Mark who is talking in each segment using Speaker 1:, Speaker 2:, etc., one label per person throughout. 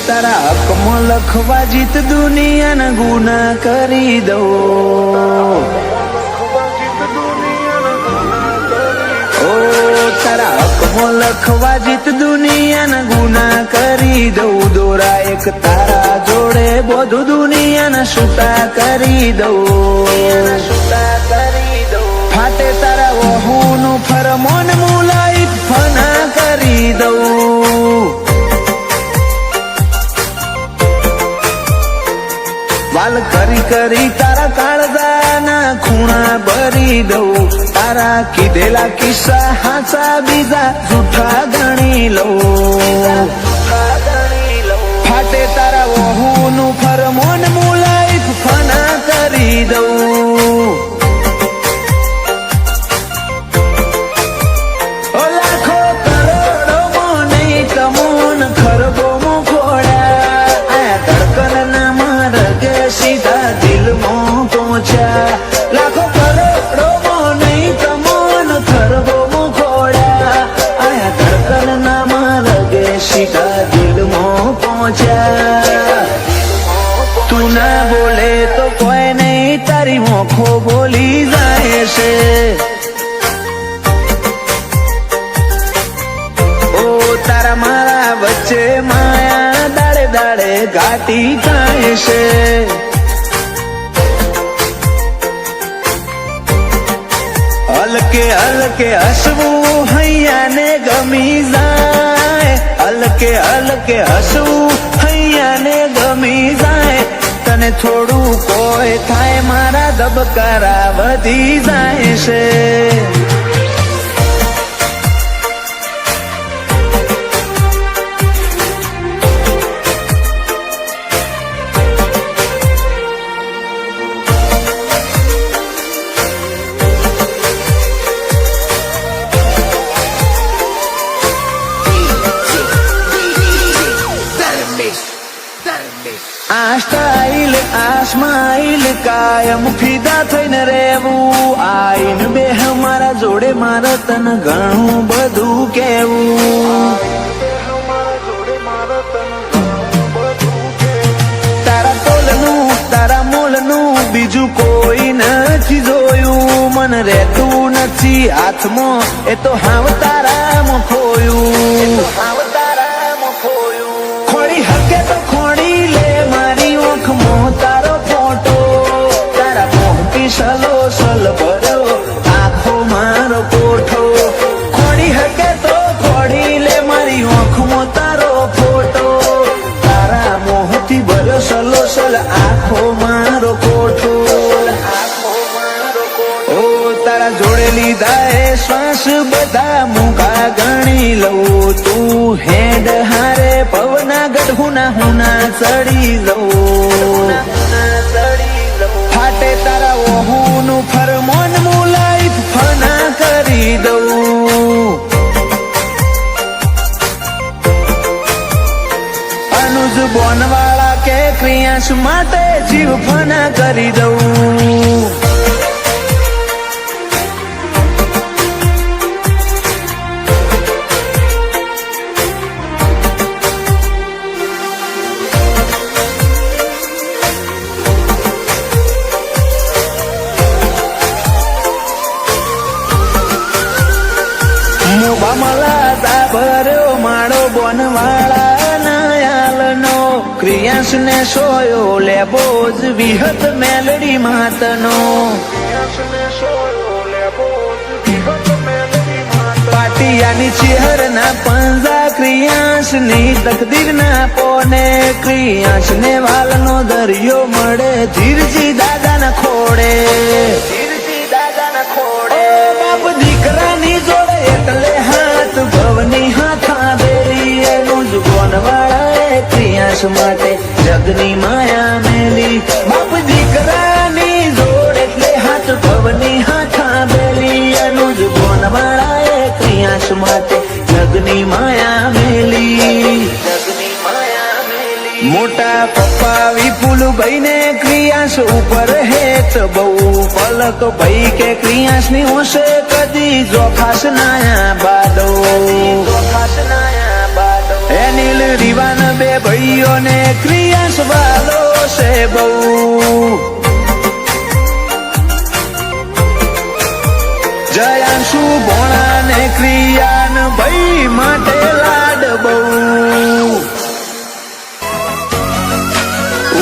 Speaker 1: તારા હકમાં લખવા જીત દુનિયાના ગુના કરી દઉં. તારા હકમાં લખવા જીત દુનિયાના ગુના કરી દઉં. દોરા એક તારા જોડે બધું દુનિયાના છૂટા કરી દઉં. ફાટે તારા વહુનું ફરમોન મુલાઈ ફના કરી દઉં. વાલ કરી કરી તારા કાળજાના ખૂણા ભરી દઉં. તારા કીધેલા કિસ્સા હાચા બીજા જૂઠા ગણી લઉં. ફાટે તારા વહુનું ફરમોન મુલાઈ ફના કરી દઉં. લાખો કરોડોમાં નહીં તમોન ખરબોમાં ખોડ્યા. આ ધડકનના માર્ગે સીધા દિલમાં પહોંચ્યા. લાખો કરોડોમાં નહીં તમોન ખરબોમાં ખોડ્યા. આ ધડકનના માર્ગે સીધા દિલમાં પહોંચ્યા. તું ના બોલે તો કોઈ નહીં તારી મોખો બોલી જાય છે. તારા મારા વચ્ચે માયા દાડે દાડે ઘાટી થાય છે. હલકે હલકે હસવું હૈયાને ગમી જાય. હલકે હલકે હસવું હૈયાને ગમી જાય. તને થોડું કોઈ થાય મારા ધબકારા વધી જાય છે. આ સ્ટાઇલ આ સ્માઇલ કાયમ ફિદા થઈને રહેવું. આઈન બે મારા જોડે મારે તને ઘણું બધું કેવું. તારા તોલનું તારા મોલનું બીજું કોઈ નથી જોયું. મને રહેતું નથી હાથમાં એ તો હાવ તારામાં ખોયું. ખોડી હકે તો ખોડી લે મારી ઓખમાં તારો ફોટો. તારા મોહથી સલો સલ ભર્યો આખો મારો કોઠો. ખોડી હકે તો ખોડી લે મારી ઓખમાં તારો ફોટો. તારા મોહથી ભર્યો સલો સલ આખો મારો કોઠો. ઓ તારા જોડે લીધા એ શ્વાસ બધા મુકા ગણી લઉં. તું હેડ હારે પવના ગઢુના હુના ચડી લઉં. ફાટે તારા વહુનું ફરમોન મુલાઈ ફના કરી દઉં. અનુજ બોનવાળા કે ક્રિયાંશ માટે જીવ ફના કરી દઉં. ભર્યો માળો બોનવાળા નાયાલનો. ક્રિયાંશ ને સોયો લેબો જ વિહત મેલડી માતનો. પાટિયાની ચેહર ના પંજા ક્રિયાંશ ની તકદીર ના પોને. ક્રિયાંશ ને વાલનો દરિયો મળે ધીરજી દાદા ના ખોડે. બાપ દીકરાની જોડે એટલે હાથ ભવની હાથા બેરી. એનું જ બોનવાળા ક્રિયાંશ માટે જગની માયા મેલી. બાપ દીકરાની જોડે એટલે હાથ ભવની હાથા બેરી. એનું જ બોનવાળા ક્રિયાંશ માટે જગની માયા મેલી. મોટા પપ્પા વિપુલભાઈ ને ક્રિયાંશ ઉપર હેત બહુ પલક ભાઈ કે ક્રિયાંશ ની હોશે કદી જોખાશ નાયા બાદો. એ અનિલ રીવાન બે ભાઈઓને ક્રિયાશ વાલો છે બહુ. જયાંશુ ભોણા ને ક્રિયાન ભાઈ માટે લાડ બહુ.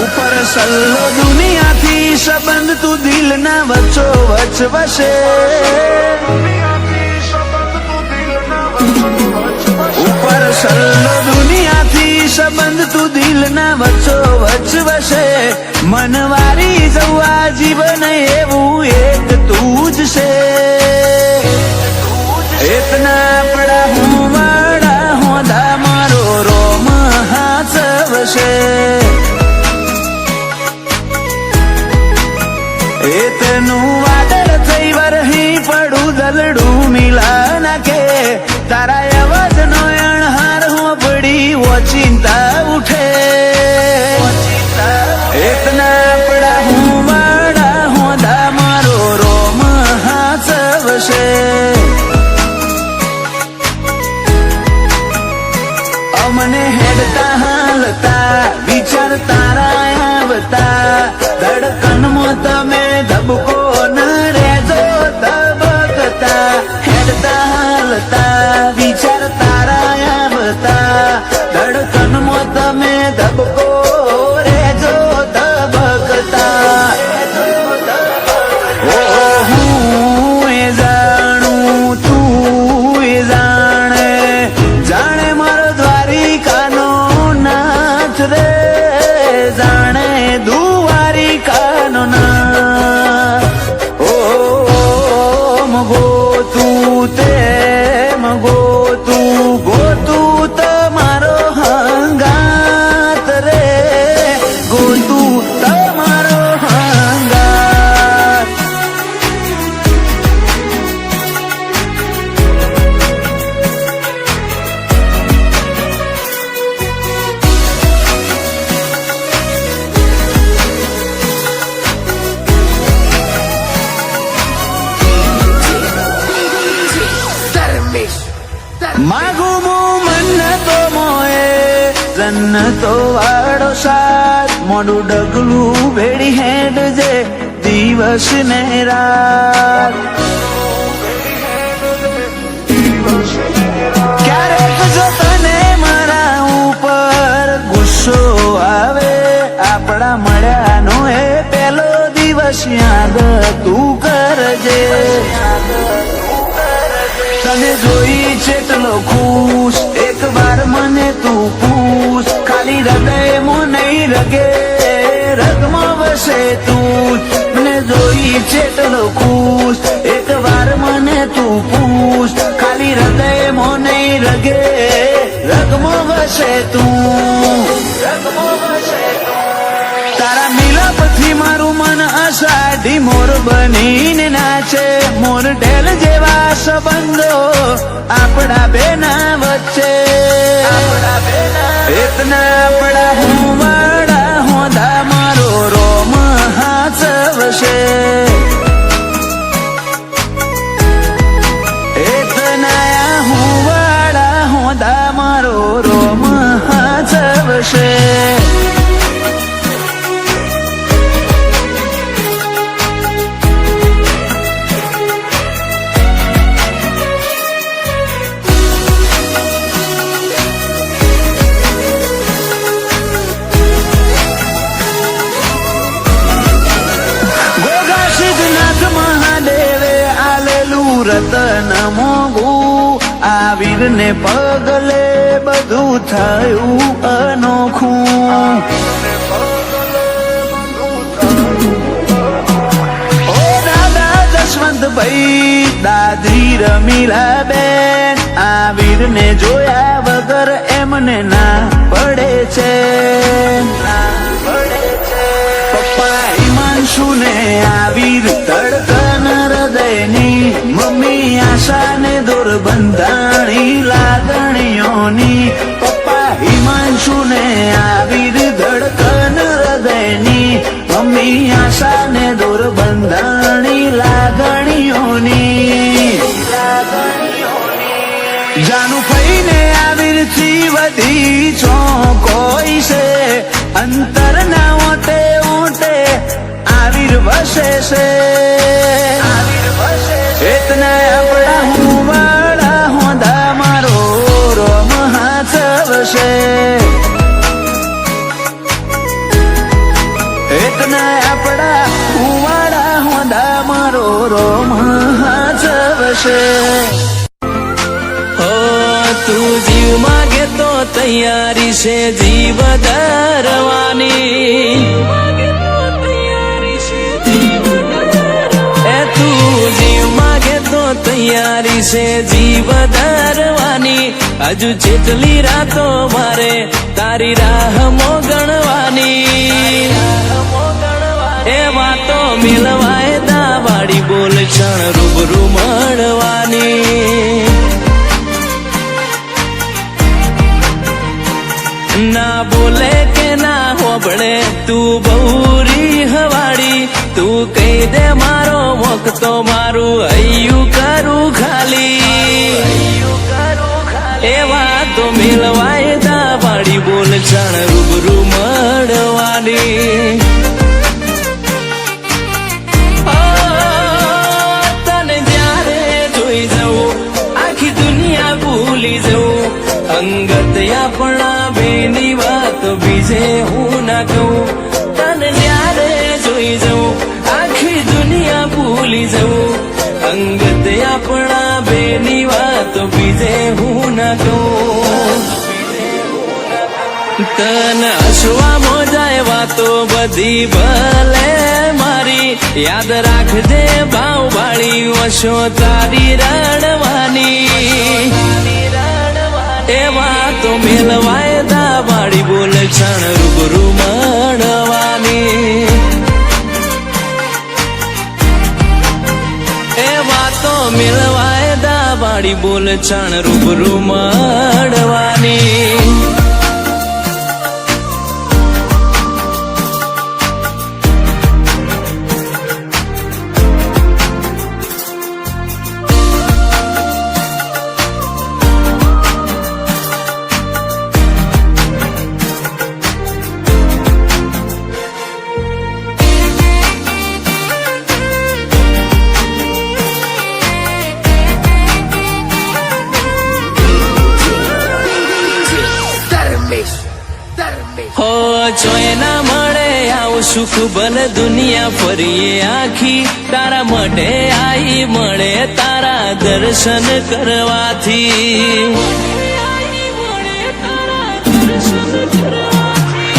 Speaker 1: ઉપર સલ્લો દુનિયાથી સંબંધ તું દિલ ના વચ્ચો વચ વસે. ઉપર સલ્લો દુનિયાથી સંબંધ તું દિલ ના વચ્ચો વચ વસે. મનવારી જવા જીવન એવું એક તું જ છે. इतना बड़ा हूँ बड़ा होदा मारो रोम हाथ वसे. इतनु वादळ થઈ વરહી પડું દલડું મિલા ના કે તારા અવાજ નો અણહાર હો પડી વો ચિંતા ઉઠે. इतना बड़ा हूँ बड़ा होदा मारो रोम हाथ वसे. મને હેડતા હાલતા વિચાર તારા આવતા ધડકનમાં તમે ધબકો ન રહેજો ધબકતા. હેડતા હાલતા વિચાર તારા આવતા ધડકનમાં તમે ધબકો રહેજો ધબકતા. ઓ હું એ જાણું તું એ જાણે જાણે મારો દ્વારિકાનો નાથ રે જાણે દ્વારિકાનો નાથ. ઓ મગો તું તે મગો તું ગોતું તમારો હંગાત રે ગોતું તમારો હંગાત. માગું મન તો મોએ જન્નતો વાળો સાથ મોડું ડગલું ભેડી હેડ જે દિવસ ને રાત. ક્યારેક જો તને મારા ઉપર ગુસ્સો આવે આપણા મળ્યાનો એ પહેલો દિવસ યાદ તું કરજે. તને જોઈ જેટલો ખુશ એક વાર મને તું પૂછ ખાલી હૃદયમાં નહીં રગે રગમાં વસે તું. મને જોઈ જેટલો ખુશ એક વાર મને તું પૂછ ખાલી હૃદયમાં નહીં રગે રગમાં વસે તું. તારા મિલાપથી મારું મન અષાઢી મોર બનીને નાચે. મોર ઢેલ જેવા સંબંધો આપણા બેના વચ્ચે. इतना बड़ा हूँ बड़ा होदा मारो रोम हाथ वसे. इतना हूँ बड़ा होदा मारो रोम हाथ वसे. રતન મોગું આ વીરને પગલે બધું થયું અનોખું. ઓ દાદા જશવંતભાઈ દાદી રમીલા બેન આ વીરને જોયા વગર એમને ના પડે છે. પપ્પા હિમાંશુ ને આ વીર ધડકન હૃદયની મમ્મી આશાને દોર બંધાણી લાગણીઓની. પપ્પા હિમાંશુ ને આ વીર ધડકન હૃદયની મમ્મી આશાને દોર બંધાણી લાગણીઓની. જાનું ફઈને આ વીરથી વધી બીજી છો કોઈ છે અંતર ના ઓટે ઓટે આવીર વસે છે એતના આપણા હું વાળા હોંદા મારો રોમ હાચવશે એતના આપણા હું વાળા હોંદા મારો રોમ હાચવશે તું જીવ માગે તો તૈયારી છે જીવ ધરવાની એ તું જીવ માગે તો તૈયારી છે જીવ ધરવાની હજુ જેટલી રાતો મારે તારી રાહ મોગણવાની એ વાતો મિલવાય દાવાડી બોલ ક્ષણ રૂબરૂ મળવાની ના બોલે કે ના હોબળે તું બહુરી હવાડી તું કહી દે મારો વખતો મારું હૈયું કરું ખાલી એવા તો મેલવાય દાવાડી બોલ ક્ષણ રૂબરૂ મળવાની તને જ્યારે જોઈ જવું આખી દુનિયા ભૂલી જવું અંગત આપણા બેની વાત બીજે હું ના કહું તને જ્યારે જોઈ જવું આખી દુનિયા ભૂલી જવું અંગત આપણા બેની વાત બીજે હું ના કહું તને હસવા મોજાય વાતો બધી ભલે મારી યાદ રાખજે ભાવ વાળી વશો તારી રડવાની એવા તો મેલવાય દાવાડી બોલ ક્ષણ રૂબરૂ મળવાની એવા તો મેલવાય દાવાડી બોલ ક્ષણ રૂબરૂ મળવાની હો જોઈ ના મળે આવું સુખ ભલે દુનિયા ફરીએ આખી તારા માટે આઈ મળે તારા દર્શન કરવાથી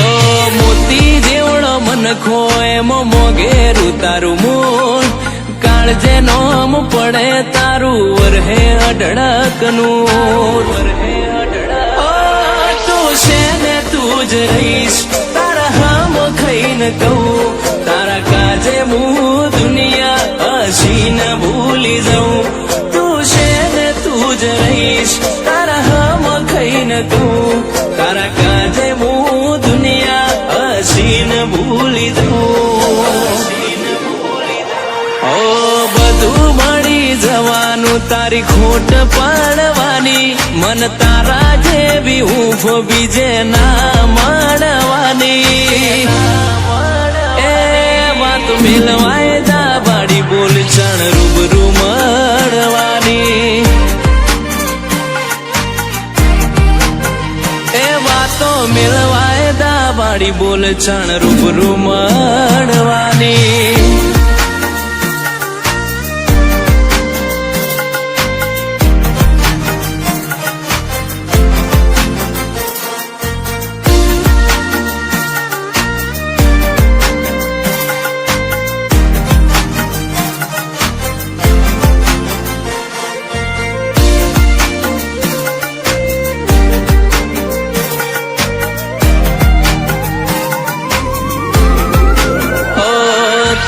Speaker 1: ઓ મોતી જેવડો મનખો એમ મોગેરું તારું મૂળ કાળજે નોમ પડે તારું વરહે અઢળકનું તું જ રહીશ તારા હામ ખાઈને કહું તારા કાજે હું દુનિયા હસીને ભૂલી જાઉં તું છે ને તું જ રહીશ તારા હામ ખાઈને કહું તારા કાજે હું દુનિયા હસીને ભૂલી જાઉં ઓ બધું મળી જવાનું તારી ખોટ પાડવાની મન તારા જેવી હૂંફ બીજે ના મળવાની એ વાત મિલવાય દાવાડી બોલ ક્ષણ રૂબરૂ મળવાની એ વાતો મિલવાય દાવાડી બોલ ક્ષણ રૂબરૂ મળવાની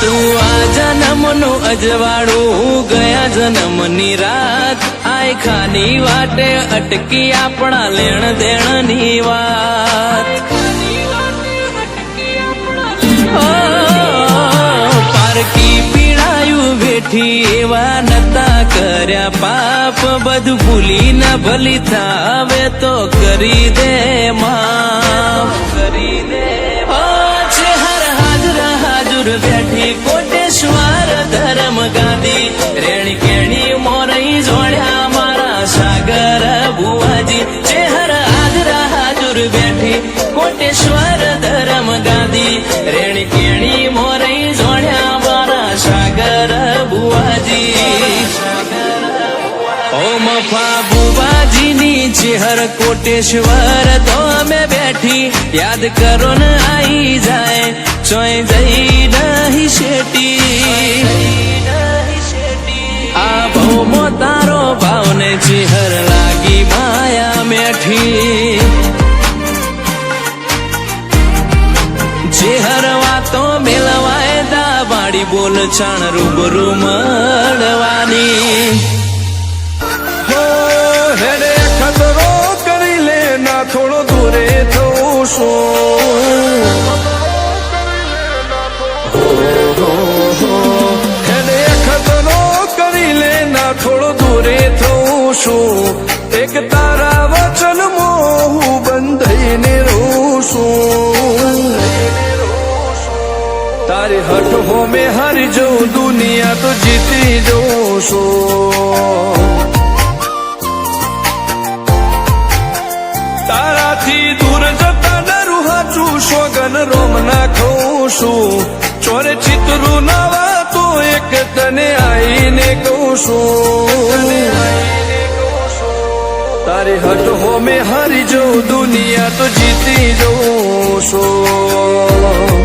Speaker 1: તું આ જન્મનું અજવાળું ગયા જન્મની રાત આય ખાની વાટે અટકી આપણા લેણ દેણની વાત પારકી પીડાયું બેઠી એવા નતા કર્યા પાપ
Speaker 2: બધું ભૂલી ના ભલી થાવે તો કરી દે માફ કરી દે છે હર હાજરા હાજર બેઠી કોટેશ્વર ધર્મ ગાંધી રેણી કેણી મોરઈ જોડ્યા મારા સાગર ભુવાજી છે હર હાજરા હાજર બેઠી કોટેશ્વર ધર્મ ગાંધી રેણી કેણી મોરઈ જોડ્યા મારા સાગર ભુવાજી ઓ મફા બુવાજીની ચેહર કોટેશ્વર તો અમે બેઠી યાદ કરો ને આઈ જાય ચોય જઈ નહીં શેટી આ ભૌમો તારો ભાવને ચેહર લાગી માયા મેઠી ચેહર વાતો મેલવાય દા બાડી બોલ છાણ રૂબરૂ મળવાની
Speaker 3: હેડે ખતરો કરી લે ના થોડો દૂરે થવું શું હેડે ખતરો કરી લે ના થોડો દૂરે થવું શું એક તારા વચન હું બંધાઈને રહું છું તારી હઠ હો મેં હારી જઉં દુનિયા તો જીતી જઉં છું તારાથી દૂર જતા ડરું હાચું સોગન રોમ ના ખઉં છું ચોરે ચિતરું નવા તો એક તને આઈને કહું છું તારી હટ હો મેં હારી જઉં દુનિયા તો જીતી જઉં છું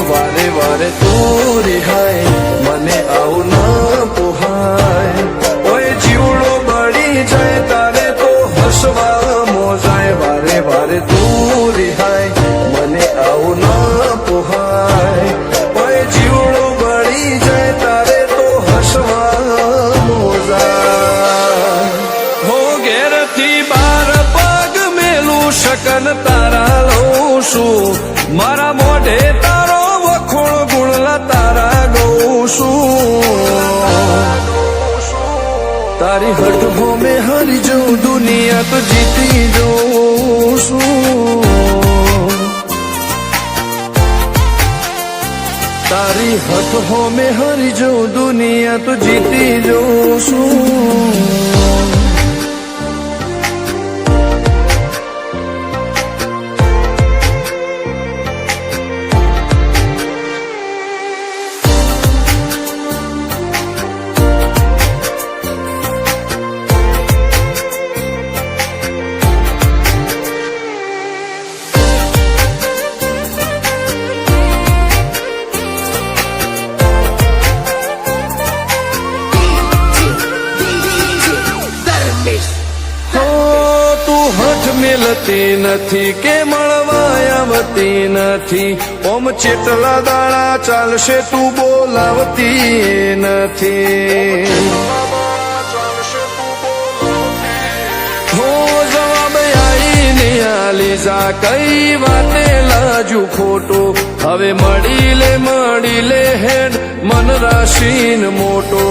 Speaker 3: વારે વારે તું રિહાય મને આવું ના પોહાય ઓય જીવડો બળી જાય તારે તો હસવા મોજાય વારે વારે તું રિહાય મને આવું ના પોહાય ઓય જીવડો બળી જાય તારે તો હસવા મોજાય હો ઘેરથી બાર પગ મેલું શકન તારા લઉં છું મારા મોઢે તારો વખોણ ગુણલા તારા ગઉં છું તારી હઠ હો મેં હારી જઉં દુનિયા તો જીતી જઉં છું તારી હઠ હો મેં હારી જઉં દુનિયા તો જીતી જઉં છું મિલતી નથી કે મળવા આવતી નથી ઓમ ચેટલા દાડા ચાલશે તું બોલાવતી નથી હો જવાબ આઈને આલી જા કઈ વાતે લાજુ ખોટો હવે મળી લે હેડ મન રાશીન મોટો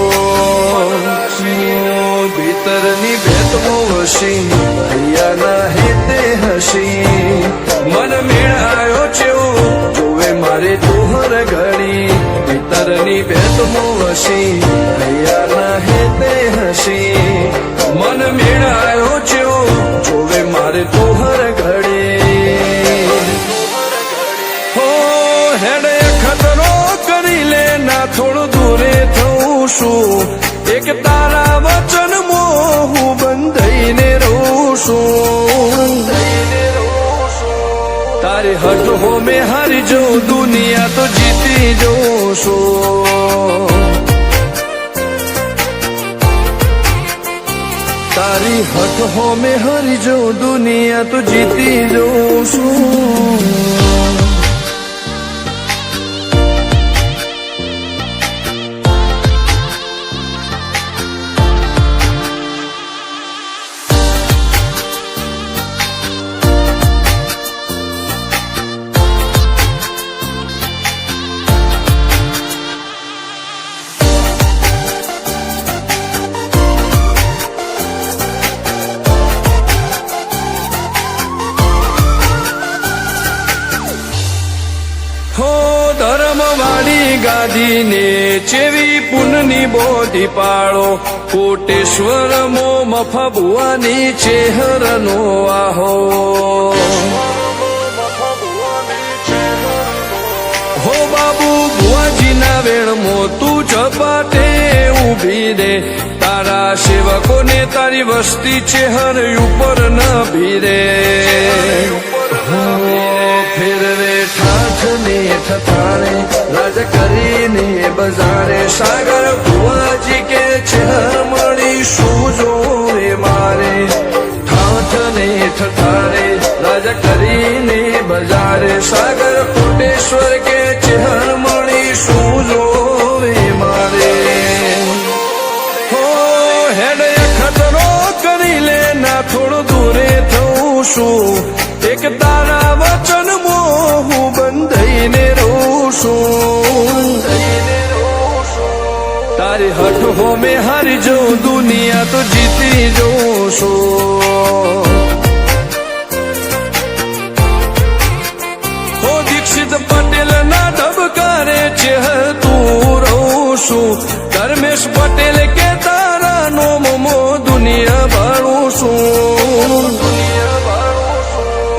Speaker 3: ભીતરની ભેટમો હસી હૈયાના હેતે હસી મન મેળાયો ચેવો જોવે મારે તોહર ઘડી ભીતરની ભેટમો હસી હૈયાના હેતે હસી મન મેળાયો ચેવો જોવે મારે તોહર ઘડી હો હેડે ખતરો કરી લે ના થોડું દૂરે થવું શું એક તારા વચન હું બંધાઈને રહું છું તારી હઠ હો મેં હારી જઉં દુનિયા તો જીતી જઉં છું તારી હઠ હો મેં હારી જઉં દુનિયા તો જીતી જઉં છું ગાદીને ચેવી પુનની બોધી પાળો કોટેશ્વર મો મફા ભુવાની ચેહરનો આહો હો બાબુ ભુવાજીના વેણમો તું ઝપાટે ઊભી રે તારા સેવકોને તારી વસ્તી ચેહર ઉપર ન ભીરે ફેરવે ઠાઠ ને ઠઠાણે રાજ કરીને બજારે સાગર ભુવાજી કે ચેહર મળી શું જોવે મારે ઠાઠ ને ઠઠાણે રાજ કરીને બજારે સાગર કોટેશ્વર કે ચેહર મળી શું જોવે મારે હો હેડ ખતરો કરી લે ના થોડું દૂરે થઉં છું એક તારા વચન હું બંધાઈને રહું છું તારી હઠ હો મેં હારી જઉં દુનિયા તો જીતી જઉં છું હો દીક્ષિત પટેલ ના ધબકારે ચેહર તું રહું છું ધર્મેશ પટેલ કે તારા નો મમો દુનિયા ભાળું છું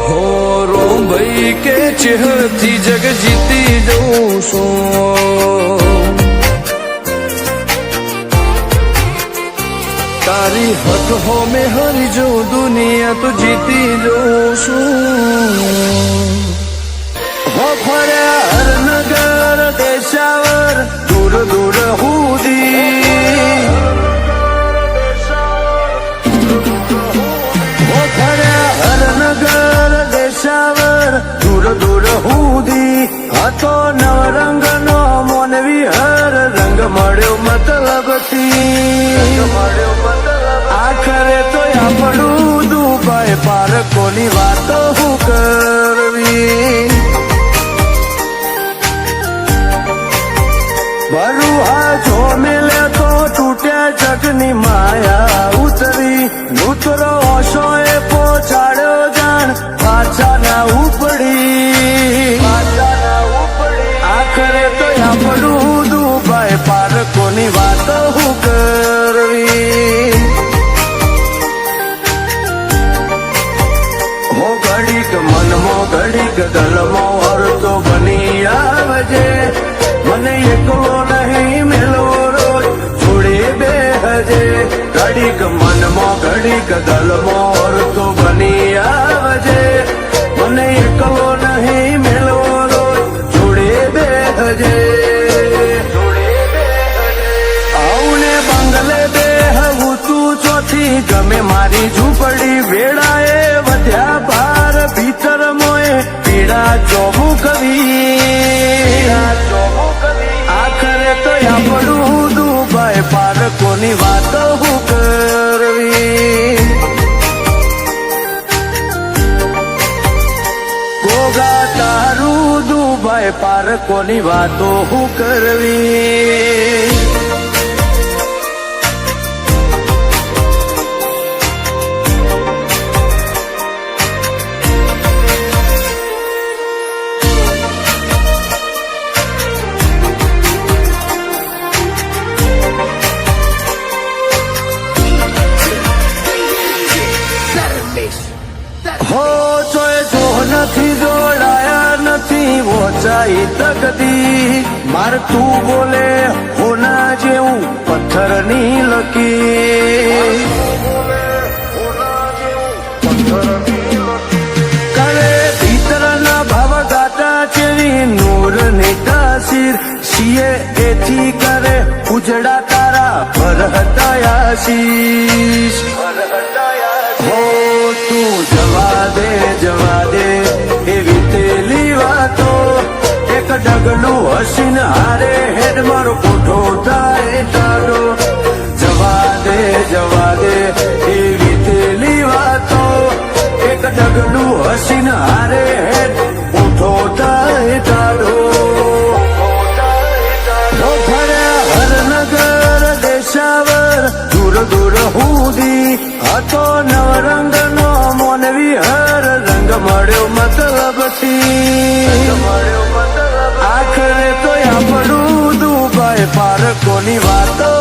Speaker 3: હો રોમ ભાઈ કે ચેહર થી જગ જીતી જઉં છું તારી હઠ હો મેં હરી જઉં દુનિયા તો જીતી જઉં છું
Speaker 1: હો ફર્યા હરનગર દેશાવર દૂર દૂર હુદી હો ફર્યા હરનગર દેશાવર દૂર દૂર હુદી હતો નવરંગ નો મોનવી હર રંગ મળ્યો મતલબથી આખરે તો આપણું દુબઈ પારકોની વાતો હું કરવી બરુહા જો મિલે તો તૂટ્યા જગની માયા ઉતરી નૂતરો ઓશોએ પહોંચાડ્યો જાણ પાછા ના ઉપડી આખરે તો આપણું દુબઈ પારકોની વાતો હું કરવી હો ઘડીક મનમાં ઘડીક દલમાં અર્થો બની આવજે મને એકલો નહીં મેલો રોજ જોડે બેહજે ઘડીક મનમાં ઘડીક દલમાં અર્થો બની આવજે મને એકલો નહીં મેલો રોજ જોડે બેહજે આઉને બંગલે બેહવું તું ચોથી ગમે મારી ઝૂંપડી વેળાએ વધ્યા ભાર ભીતર મોએ પીડા ચોમું કવી આખરે તો આપણું દુબઈ પારકોની વાતો હું કરવી ગોગા તારું દુબઈ પારકોની વાતો હું કરવી હો જોય જો નથી જોડાયા નથી વોચાઈ તકદી માર તું બોલે હોના જેવું પથ્થરની લકી કરે ભીતરના ભાવ ગાતા ચેવી નૂરની તાસીર શીએ એથી કરે ઉજડા તારા ભરહતા આશીષ હો તું જવા દે એવી તેલી વાતો એક ડગલું હસીન હારે હેડ મારો કોઠો થાય તારો જવા દે એવી તેલી વાતો એક ડગલું હસીન હારે હેડ કોઠો થાય તારો ફર્યા હરનગર દેશાવર દૂર દૂર હુદી હતો નવરંગ નો મોનવી હર રંગ મળ્યો મતલબથી આખરે તો આપણું કોની વાતો